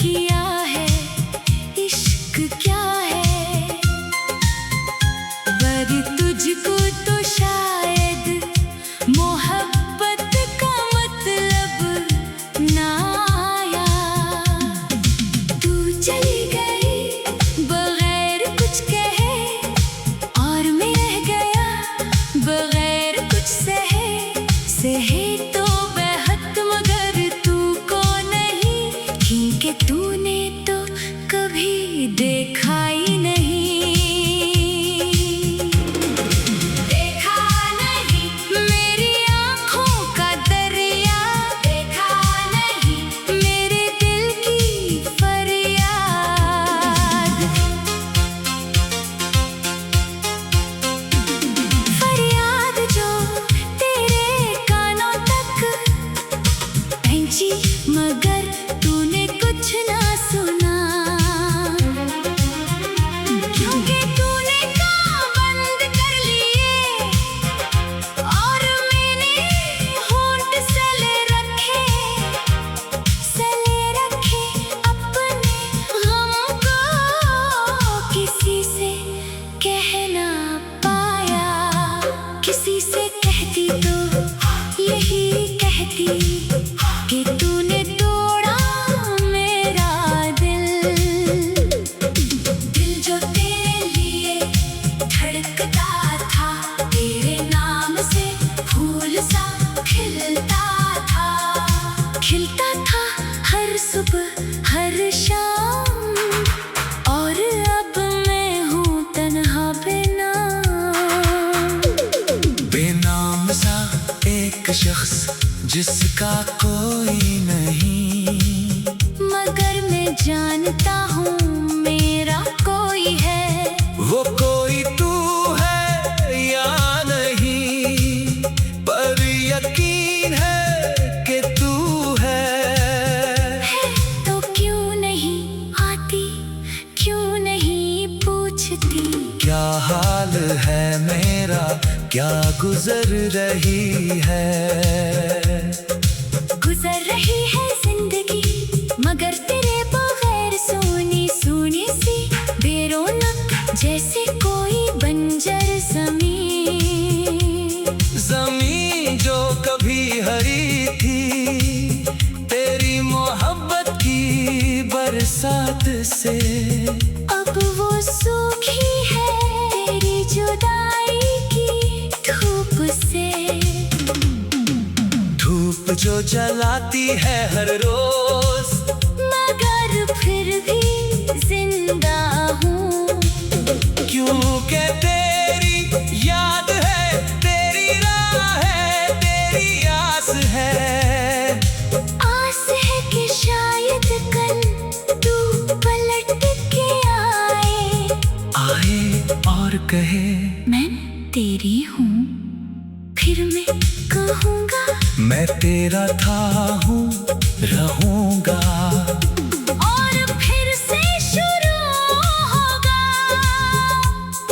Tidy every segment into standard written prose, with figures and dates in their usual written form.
किया है, इश्क क्या है। पर तुझको तो शायद मोहब्बत का मतलब ना आया। तू चली गई बगैर कुछ कहे, और मैं रह गया बगैर कुछ सहे तो बेहद मगर तू को नहीं, क्योंकि तूने तो कभी देखा ही नहीं। देखा नहीं मेरी आँखों का दरिया, देखा नहीं मेरे दिल की फरियाद। फरियाद जो तेरे कानों तक पहुंची, मगर तूने कुछ ना सुना। क्योंकि तूने कान बंद कर लिए, और मैंने होंठ सले रखे अपने गम को। किसी से कह ना पाया, किसी से कहती तो यही कहती कि तूने तोड़ा मेरा दिल। दिल जो तेरे लिए धड़कता था, तेरे नाम से फूल सा खिलता था हर सुबह हर शाम। और अब मैं हूँ तन्हा बेनाम सा एक शख्स जिसका कोई नहीं, मगर मैं जानता हूँ मेरा कोई है। वो कोई तू है या नहीं, पर यकीन है कि तू है। तो क्यों नहीं आती, क्यों नहीं पूछती। क्या हाल है मेरा, क्या गुजर रही है। गुजर रही है जिंदगी मगर तेरे बगैर सोनी सोनी सी, बेरोनक जैसे कोई बंजर ज़मीं जो कभी हरी थी, तेरी मोहब्बत की बरसात से। अब वो सूखी है तेरी जुदाई की धूप से। धूप जो जलाती है हर रोज, मगर फिर भी जिंदा हूँ। क्योंकि तेरी याद है, तेरी राह है, तेरी आस है। आस है कि शायद कल तू पलट के आए और कहे मैं तेरी हूँ। फिर मैं कहूँगा मैं तेरा था हूँ, रहूँगा। और फिर से शुरू होगा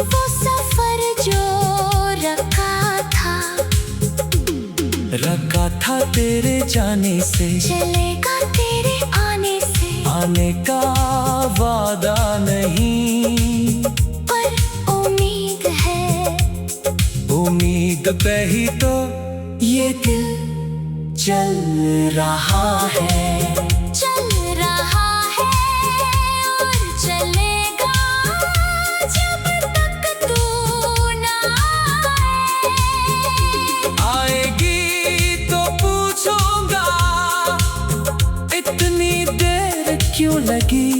वो सफर जो रखा था तेरे जाने से, चलेगा तेरे आने से। आने का वादा नहीं, पर उम्मीद है। उम्मीद पे ही तो ये दिल चल रहा है। चल रहा है और चलेगा जब तक तू ना आए। आएगी तो पूछूंगा इतनी देर क्यों लगी,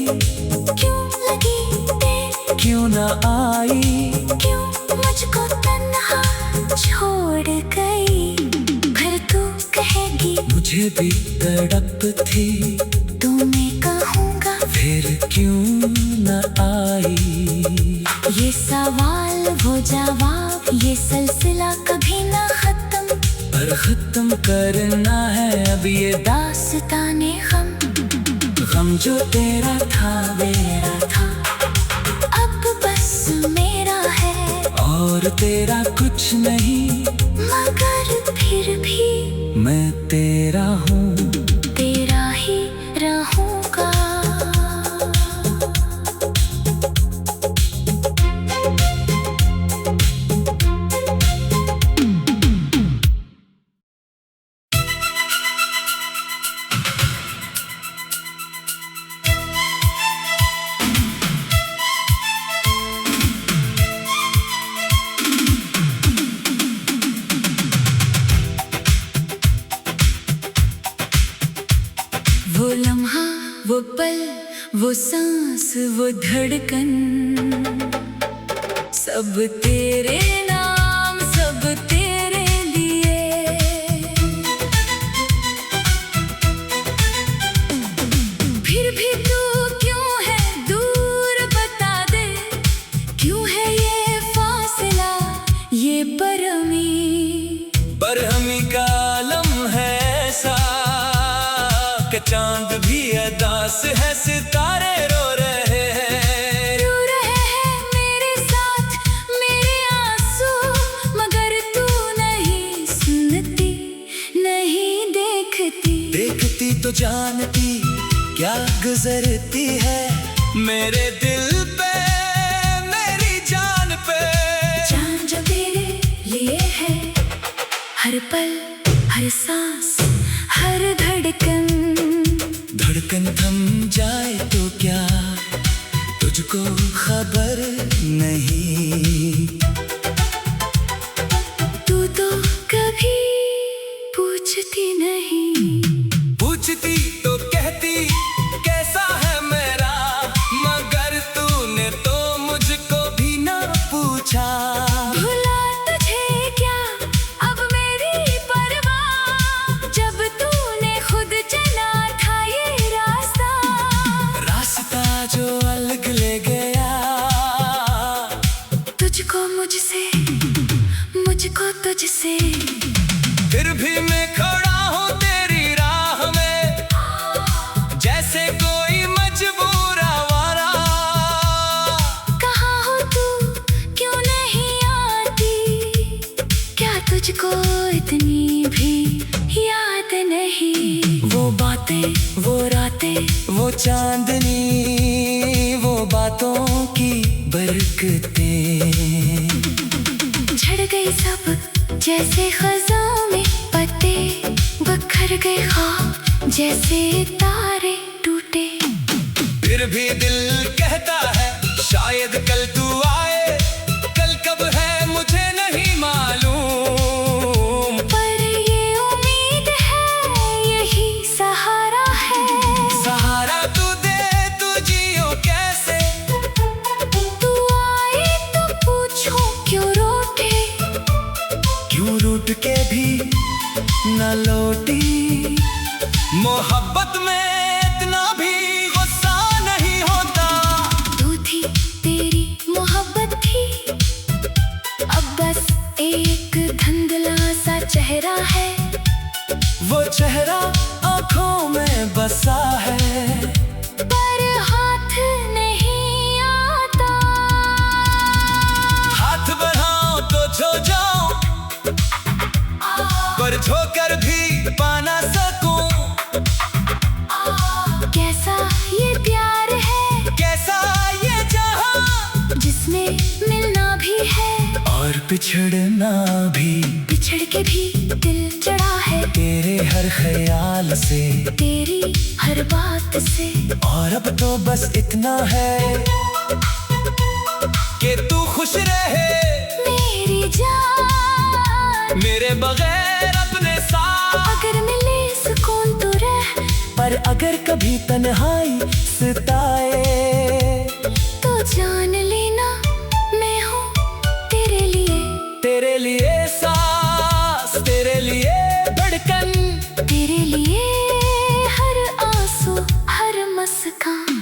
क्यों लगी देर, क्यों ना आई, क्यों मुझको तन्हा छोड़ गई। फिर तू कहेगी मुझे भी तड़प थी, तो मैं कहूँगा फिर क्यों न आई। ये सवाल वो जवाब, ये सिलसिला कभी ना खत्म। पर खत्म करना है अब ये दास्ताने गम, गम जो तेरा था मेरा था, अब बस मेरा है। और तेरा कुछ नहीं, मगर फिर भी मैं तेरा हूँ। तेरा ही रहूँगा। वो सांस वो धड़कन, सब तेरे नाम सब तेरे लिए। फिर भी तू क्यों है दूर बता दे, क्यों है ये फासला ये बरहमी का आलम है ऐसा कि चांद भी अदास है, सितारे रो रहे हैं। रो रहे हैं मेरे साथ मेरे आंसू, मगर तू नहीं सुनती नहीं देखती। देखती तो जानती क्या गुजरती है मेरे दिल पे मेरी जान पे। जान जो तेरे लिए है, हर पल हर सांस हर धड़कन। धड़कन थम जाए तो क्या तुझको खबर नहीं, तू तो कभी पूछती नहीं। पूछती तो कहती कैसा है मेरा, मगर तूने तो मुझको भी ना पूछा। भुला तुझे क्या अब मेरी परवाह, जब तूने खुद चला था ये रास्ता। रास्ता जो अलग ले गया तुझको मुझसे मुझको तुझसे। फिर भी मैं खड़ा हूँ तेरी राह में, जैसे कोई मजबूर आवारा। कहाँ हो तू क्यों नहीं आती, क्या तुझको इतनी भी याद नहीं। वो बातें वो रातें वो चांदनी, वो बातों की बरकतें। झड़ गई सब जैसे खज़ां में पत्ते, बिखर गए ख्वाब जैसे तारे टूटे। फिर भी दिल कहता है शायद कल तू आए, कल कब है मुझे नहीं मालूम। पर ये उम्मीद है यही सहारा है। सहारा तू दे तू जियो कैसे, तू आए तो पूछो क्यों रोटे, क्यों रूठ के भी न लौटी। मोहब्बत में इतना भी गुस्सा नहीं होता। तू थी तेरी मोहब्बत थी, अब बस एक धुंधला सा चेहरा है। वो चेहरा आंखों में बसा है, पर हाथ नहीं आता। हाथ बढ़ाओ तो छो जाऊं, पर झोकर भी पाना सकूं। कैसा ये प्यार है, कैसा ये जहां, जिसमें मिलना भी है और पिछड़ना भी। बिछड़ के भी दिल चढ़ा है तेरे हर ख्याल से तेरी हर बात से। और अब तो बस इतना है कि तू खुश रहे मेरी जान मेरे बगैर अपने साथ। अगर मिले सुकून तो रह, पर अगर कभी तन्हाई सताए तो जान लेना मैं हूँ तेरे लिए सांस तेरे लिए धड़कन। तेरे लिए हर आंसू हर मुस्कान।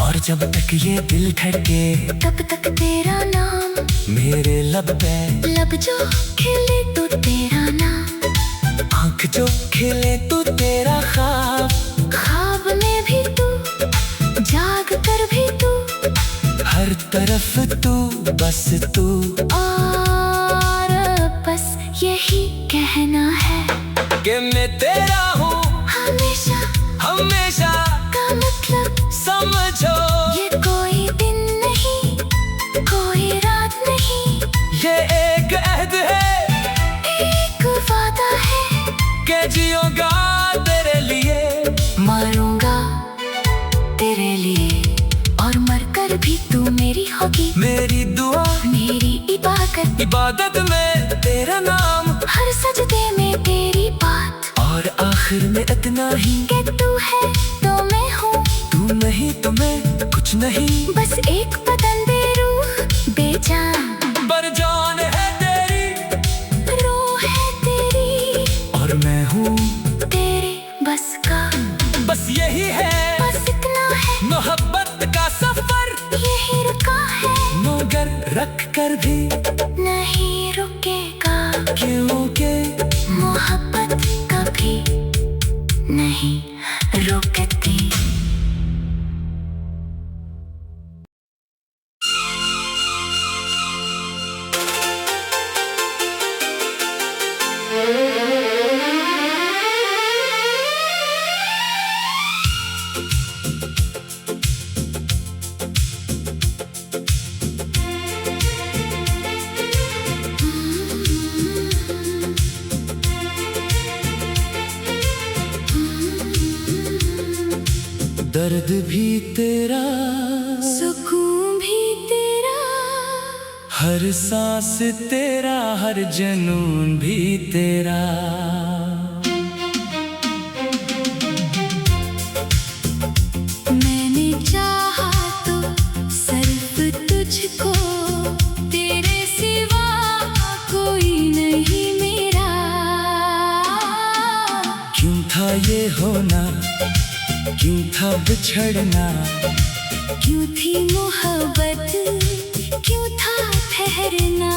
और जब तक ये दिल धड़के तब तक तेरा नाम मेरे लब पे, लब जो खिले तो तेरा नाम। आंख जो खिले तो तेरा ख्वाब, ख्वाब में भी तू जाग कर भी तू, हर तरफ तू बस तू। और बस यही कहना है कि मैं तेरा हूँ हमेशा हमेशा का मतलब समझो। ये कोई दिन नहीं कोई रात नहीं, ये एक अहद है एक वादा है कि जियोगा तेरे लिए। मरूंगा तेरे लिए और मरकर भी तू मेरी होगी। मेरी दुआ मेरी इबादत में तेरा नाम, हर सजदे में तेरी बात। और आखिर में इतना ही कि तू है तो मैं हूँ, तू नहीं नहीं तुम्हें कुछ नहीं, बस एक बदन बेरूह बेजान, पर जान है तेरी, रूह है तेरी, और मैं हूँ तेरे बस का। बस यही है, बस इतना है, मोहब्बत का सफर यही रुका है, मगर रख कर भी नहीं रुकेगा, क्योंकि मोहब्बत कभी नहीं रुकती। दर्द भी तेरा, सुकून भी तेरा, हर सांस तेरा, हर जुनून भी तेरा। मैंने चाहा तो सिर्फ तुझको, तेरे सिवा कोई नहीं मेरा। क्यों था ये होना, क्यों था बिछड़ना, क्यों थी मोहब्बत, क्यों था ठहरना।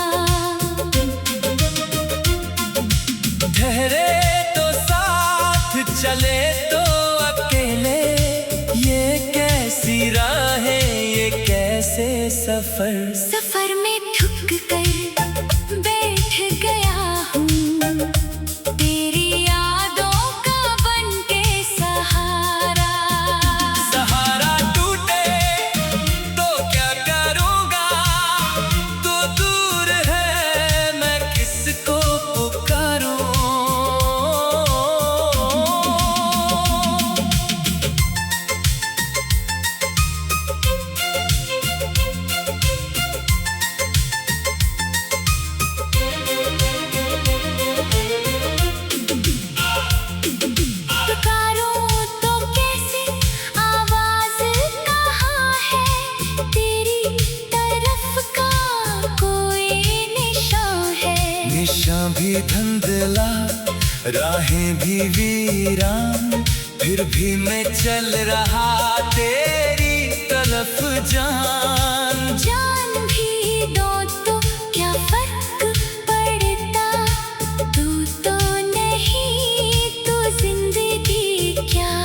ठहरे तो साथ, चले तो अकेले, ये कैसी राहें, ये कैसे सफर। सफर में थक कर बैठ गया हूँ, तेरी यादों का बनके सहारा। सहारा टूटे तो क्या करूँगा, तू दूर है, मैं किसको पुकारूँ। पुकारूं तो कैसे, आवाज कहाँ है, तेरी तरफ का कोई निशान है। निशान भी धुंधला, राहें भी वीरान, फिर भी मैं चल रहा तेरी तरफ जान। जान भी दो तो क्या फर्क पड़ता, तू तो नहीं तो जिंदगी क्या।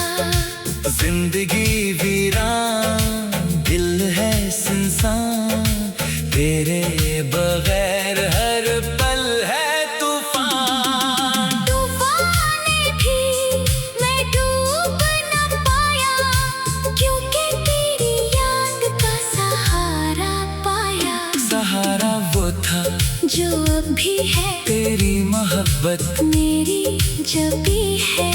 जिंदगी वीरान, दिल है सुनसान, तेरे बगैर हर पल है तूफान। तूफान भी मैं डूब न पाया, क्योंकि तेरी याद का सहारा पाया। सहारा वो था जो अब भी है, तेरी मोहब्बत मेरी जब भी है।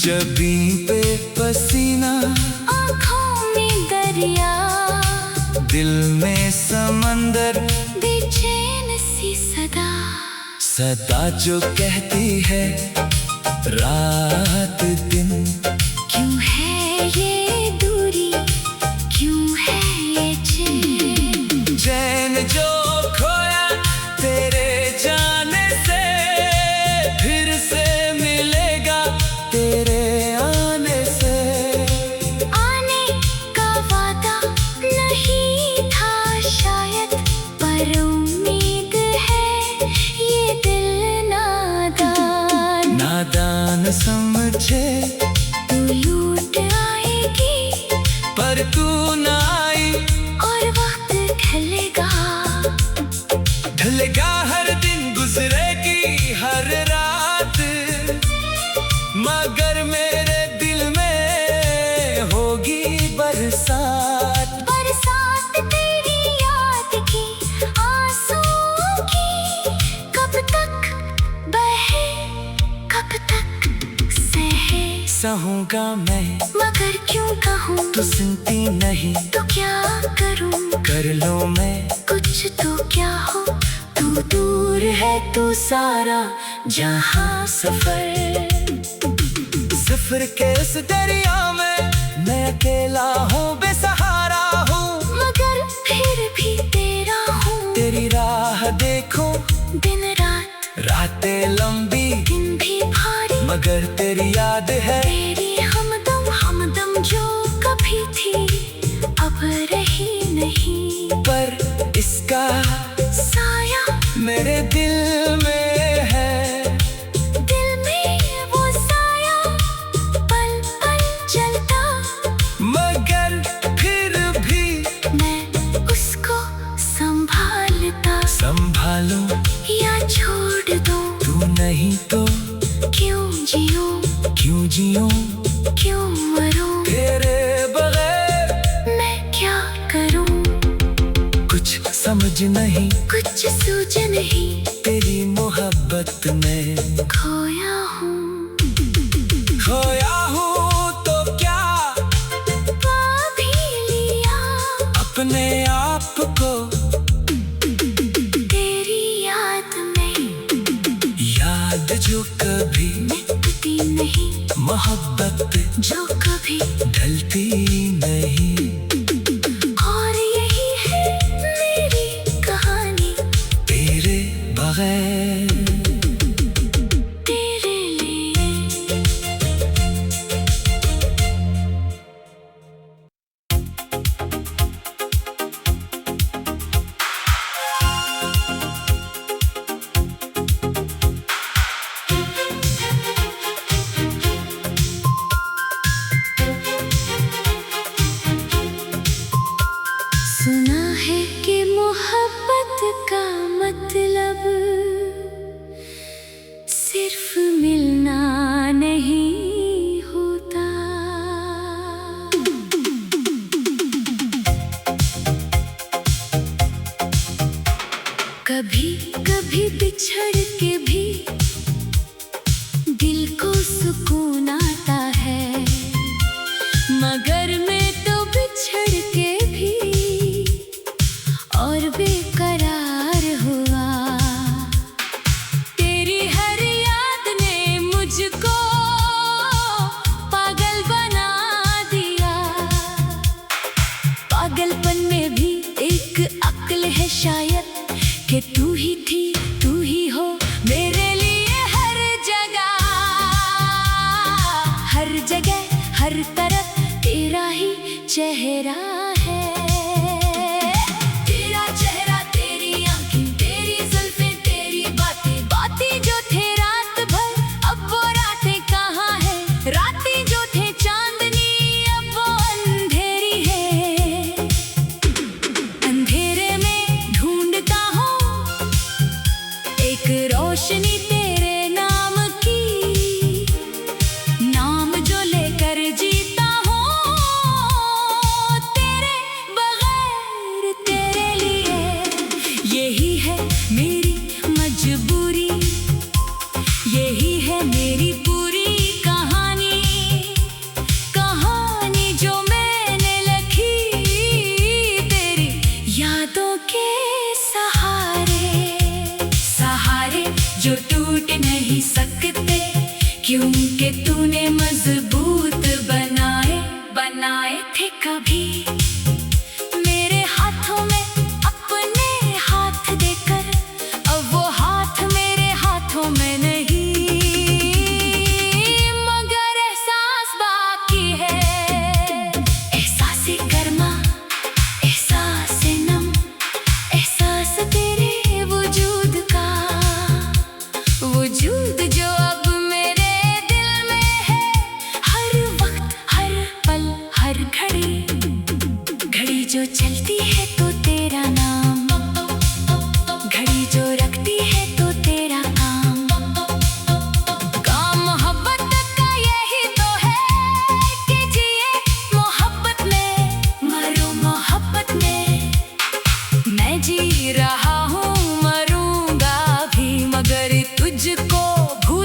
जबीं पे पसीना, आँखों में दरिया, दिल में समंदर, बेचैन सी सदा। सदा जो कहती है रात दिन, क्यों है ये दूरी, क्यों है ये चैन। चैन जो खोया तेरे जाने से, फिर से मिलेगा तेरे आने से। आने का वादा नहीं था शायद, पर उम्मीद है ये दिल नादान। नादान समझे तू लूट आएगी, पर तू ना आई, और वक्त ढलेगा। ढलेगा हर दिन, गुजरेगी हर रात, मगर मेरे दिल में होगी बरसात। बरसात तेरी याद की, आंसुओं की, कब तक बहे, कब तक सहे। सहूंगा मैं, मगर क्यों कहूँ, तू सुनती नहीं, तो क्या करूँ। कर लो मैं कुछ तो क्या हो, तू तू दूर है तू सारा जहां सफर। सफर के इस दरिया में मैं अकेला हूँ, बेसहारा हूँ, मगर फिर भी तेरा हूँ। तेरी राह देखूं दिन रात, रातें लंबी दिन भी भारी, मगर तेरी याद है। तेरी हमदम हमदम जो कभी थी अब रही नहीं, पर इसका साया मेरे दिल में है। दिल में वो साया पल पल जलता, मगर फिर भी मैं उसको संभालता। संभालूं या छोड़ दूं, तू नहीं तो क्यों जियूं, क्यों जीऊं क्यों मरूं, तेरे बगैर मैं क्या करूं। कुछ समझ नहीं, कुछ सूझ नहीं, तेरी मोहब्बत में खोया हूँ। खोया हूँ तो क्या पा भी लिया अपने आप को तेरी याद में, याद जो कभी मिटती नहीं, मोहब्बत जो कभी ढलती नहीं। और यही है मेरी कहानी तेरे बगैर तेरे लिए। सुना है कि मोहब्बत का मतलब सिर्फ मिलना नहीं होता। कभी कभी बिछड़ के भी दिल को सुकून आता है, मगर मैं तो बिछड़ के भी और बेकरार हुआ। तेरी हर याद ने मुझको पागल बना दिया। पागलपन में भी एक अक्ल है शायद, कि तू ही थी तू ही हो मेरे लिए हर जगह। हर जगह हर तरफ तेरा ही चेहरा है। तेरा चेहरा, तेरी आंखें, तेरी जुल्फें, तेरी बातें, बातें जो थे रात भर अब वो रातें कहाँ है। रातें जो थे चांदनी अब वो अंधेरी है। अंधेरे में ढूंढता हूँ एक रोशनी तेरे नाम की, नाम जो लेकर जीता हूँ तेरे बगैर तेरे लिए। यही है मेरी मजबूरी, यही है मेरी पूरी कहानी। कहानी जो मैंने लिखी तेरी यादों के सहारे। सहारे जो टूट नहीं सकते, क्योंकि तूने मजबूत बनाए थे कभी। मेरे हाथों में अपने हाथ देकर अब वो हाथ मेरे हाथों में नहीं, मगर एहसास बाकी है। एहसास गर्मा, एहसास नम, एहसास तेरे वजूद का, वजूद जो अब मेरे दिल में है। हर वक्त, हर पल, हर घड़ी, घड़ी जो चलती है तो तेरा नाम, घड़ी जो रखती है तो तेरा काम। काम मोहब्बत का यही तो है कि जिए मोहब्बत में, मरो मोहब्बत में। मैं जी रहा हूँ, मरूंगा भी, मगर तुझको भूल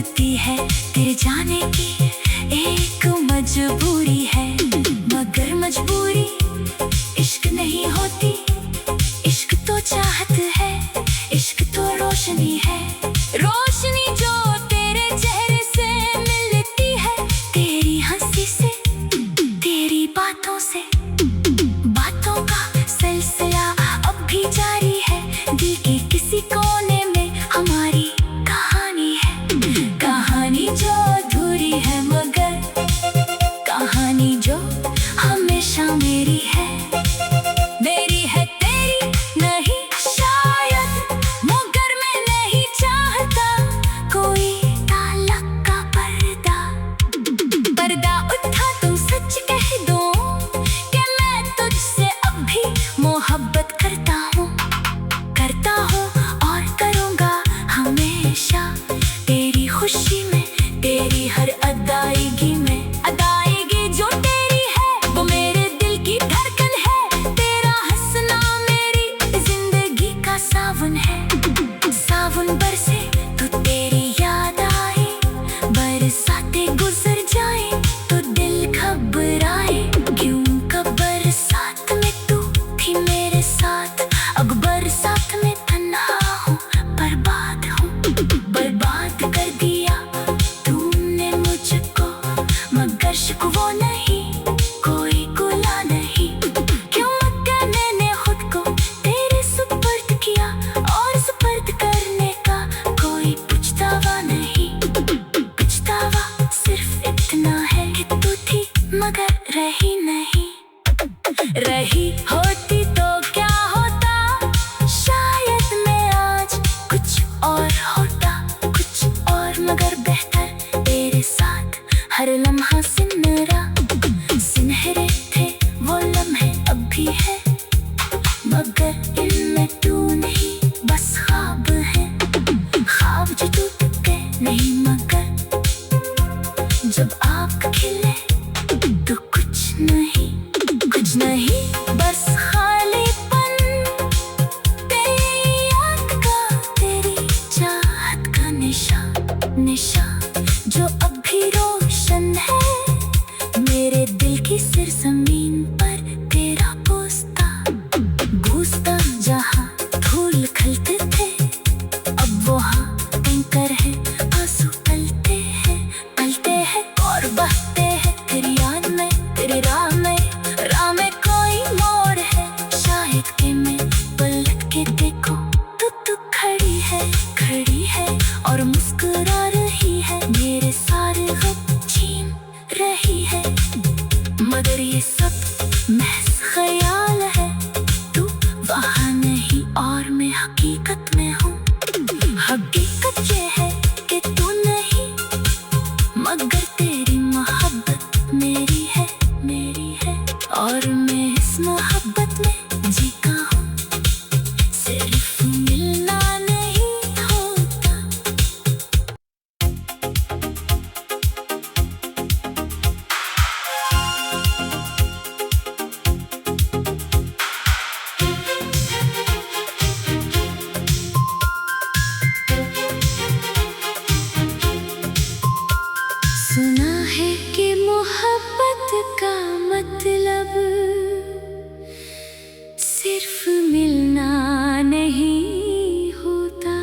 मिलती है तेरे जाने की एक मजबूरी है, मगर मजबूरी इश्क नहीं होती। इश्क तो चाहत है, इश्क तो रोशनी है, रोशनी जो तेरे चेहरे से मिलती है, तेरी हंसी से, तेरी बातों से। बातों का सिलसिला अब भी जारी है, दिल के किसी कोने में हमारी कहानी है। कहानी जो अधूरी है, मगर कहानी जो हमेशा मेरी है। मेरी है तेरी नहीं शायद, मगर मैं नहीं चाहता कोई ताल्लुक का पर्दा। पर्दा उठा तो सच कह दो कि मैं तुझसे अब भी मोहब्बत करता हूँ और करूँगा हमेशा। तेरी खुशी में, तेरी हर अदायगी में, अदायगी जो तेरी है वो मेरे दिल की धड़कन है। तेरा हंसना मेरी जिंदगी का सावन है। सावन बरसे तो तेरी याद आए, बरसातें गुजर जाए तो दिल घबराए। क्यों कब बरसात में तू थी मेरे साथ, अब बरसात में तन्हा हूँ, बर्बाद हूँ। बर्बाद कर दिया तूने मुझको, मगर शिकवा नहीं, कोई गुला नहीं। क्यों मगर मैंने खुद को तेरे सुपर्द किया, और सुपर्द करने का कोई पछतावा नहीं। पछतावा सिर्फ इतना है कि तू थी मगर रही नहीं। रही होती तो क्या होता, शायद मैं आज कुछ और होता, कुछ और मगर बेहतर तेरे साथ। हर लम्हा सुनहरे थे वो लम्हे अब भी है, मगर इनमें तू नहीं, बस ख्वाब है। ख्वाब जो टूट गए नहीं, मगर जब आँख खिले तो कुछ नहीं, कुछ नहीं, बस खालीपन। तेरी याद का, तेरी चाहत का निशा, निशा जो अब भी रोशन है। मेरे दिल की सिर जमीन पर तेरा बूसता जहाँ धूल खलते थे, अब वहाँ कंकर है, आंसू पलते हैं और बहते हैं तेरी याद में, तेरी राह में कोई मोड़ है। शायद कि मैं पलट के देखो तो खड़ी है और मुस्कुरा रही है, मेरे सारे गम छीन रही है। मगर ये सब महज ख्याल है, तू वहाँ नहीं और मैं हकीकत में हूँ। हकीकत ये है कि तू नहीं, मगर तेरी मोहब्बत मेरी है, और मैं इस मोहब्बत में जीता हूँ। सिर्फ मिलना नहीं होता। सुना है कि मोहब्बत का मतलब सिर्फ मिलना नहीं होता।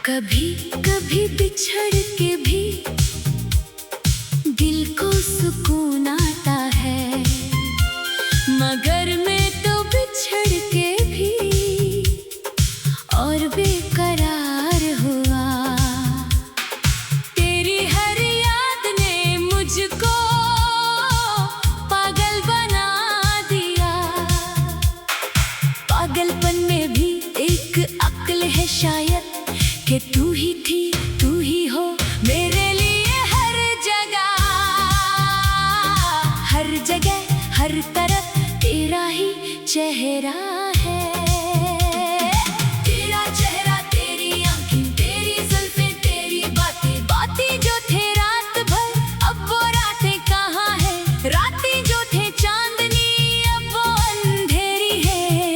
कभी कभी बिछड़ के भी दिल को सुकून आता है, मगर मैं तो बिछड़ के भी और बेकरार हुआ। तेरी हर याद ने मुझको पागल बना दिया। पागलपन में भी एक अक्ल है शायद, कि तू ही थी, तू ही हो मेरे लिए हर जगह, हर तरफ तेरा ही चेहरा है। तेरा चेहरा, तेरी आंखें, तेरी जुल्फें, तेरी बातें जो थे रात भर, अब वो रातें कहाँ है। रातें जो थे चांदनी, अब वो अंधेरी है।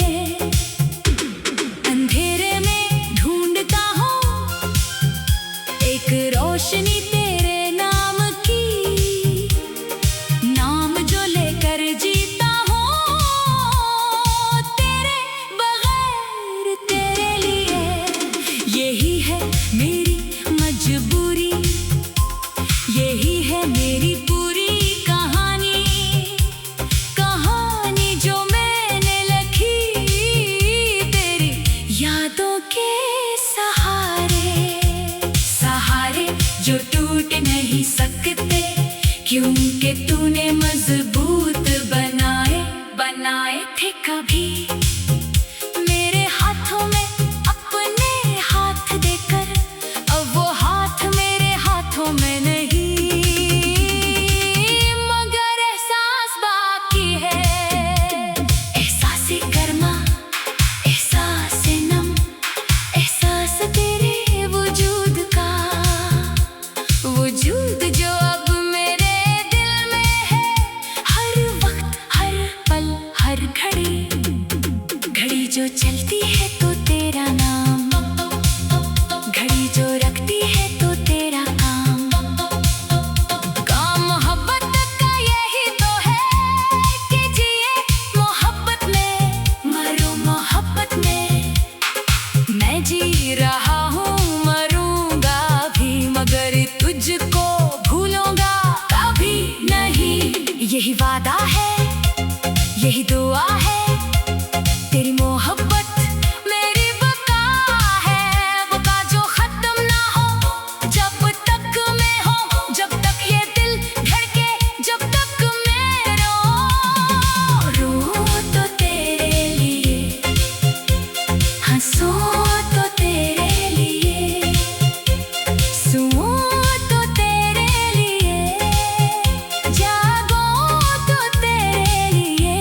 क्योंकि तूने मजबूत बनाए थे कभी मेरे हाथों में अपने हाथ देकर, अब वो हाथ मेरे हाथों में नहीं, मगर एहसास बाकी है। एहसास गर्मा, एहसास नम, एहसास तेरे वजूद का, वजूद जो अब मेरे दिल में है, हर वक्त हर पल हर घड़ी। घड़ी जो चलती है तो तेरा नाम, घड़ी जो रखती है तो तेरा काम। काम मोहब्बत का यही तो है कि जिए मोहब्बत में, मरो मोहब्बत में। मैं जी रहा हूँ, मरूंगा भी, मगर तुझको भूलूंगा कभी नहीं। यही वादा है, यही दुआ है, तेरी मोहब्बत मेरी बका है। बका जो खत्म ना हो जब तक मैं हूँ, जब तक ये दिल धड़के, जब तक मैं रो तो तेरे लिए, हंसूं तो तेरे लिए, सूं तो तेरे लिए, जागूं तो तेरे लिए।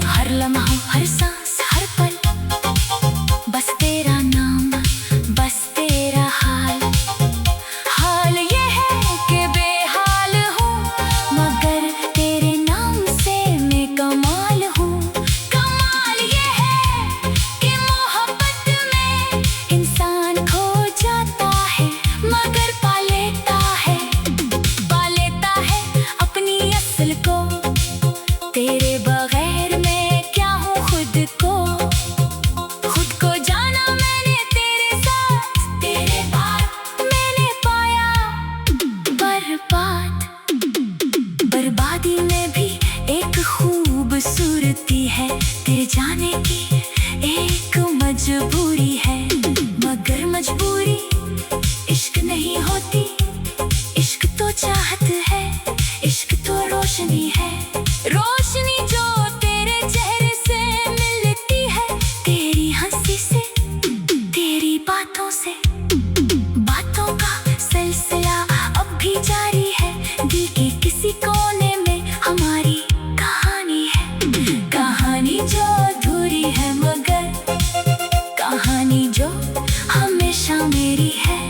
हर लम्हा, हर सांस, हर पल, बस तेरा नाम, बस तेरा हाल। हाल ये है कि बेहाल हूँ, मगर तेरे नाम से मैं कमाल हूँ। कमाल ये है कि मोहब्बत में इंसान खो जाता है, मगर पा लेता है अपनी असल को। तेरे बगैर मैं क्या हूँ खुद को जाना मैंने तेरे साथ, तेरे बाद मैंने पाया बर्बादी में भी एक खूबसूरती है, तेरे जाने की एक मजबूरी है। मगर मजबूरी इश्क नहीं होती, इश्क तो चाहत है, इश्क तो रोशनी है। रोशनी जो तेरे चेहरे से मिलती है, तेरी हंसी से, तेरी बातों से। बातों का सिलसिला अब भी जारी है, दिल के किसी कोने में हमारी कहानी है। कहानी जो अधूरी है, मगर कहानी जो हमेशा मेरी है।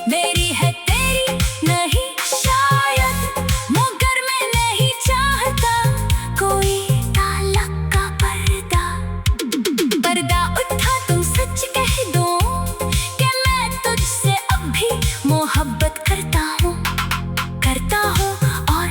मेरी है तेरी नहीं शायद, मगर मैं नहीं चाहता कोई ताल्लुक का पर्दा उठा तो सच कह दूं कि मैं तुझसे अब भी मोहब्बत करता हूँ और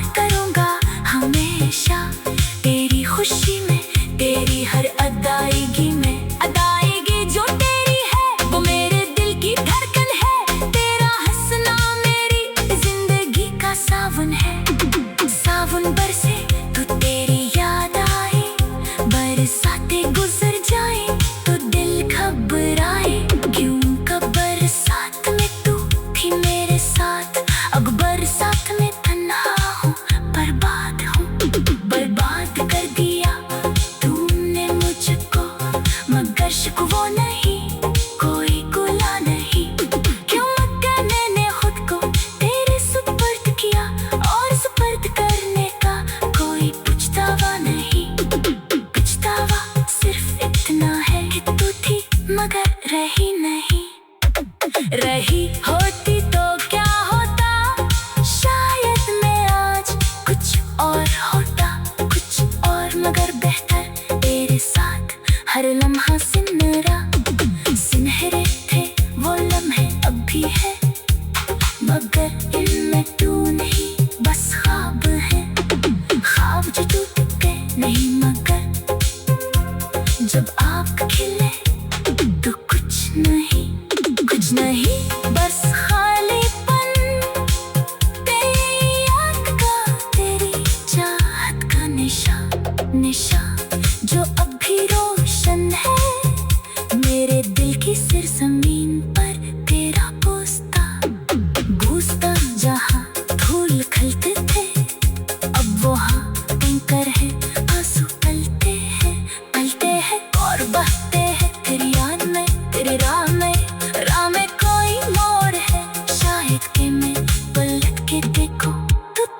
देखो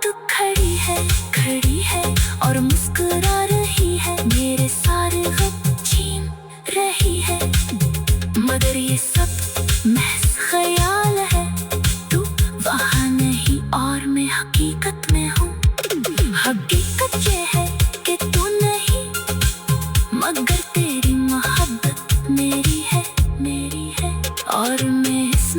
तू खड़ी है और मुस्कुरा रही है, मेरे सारे गम छीन रही है। मगर ये सब महज ख्याल है, तू वहाँ नहीं और मैं हकीकत में हूँ। हकीकत ये है कि तू नहीं, मगर तेरी मोहब्बत मेरी है और मैं इस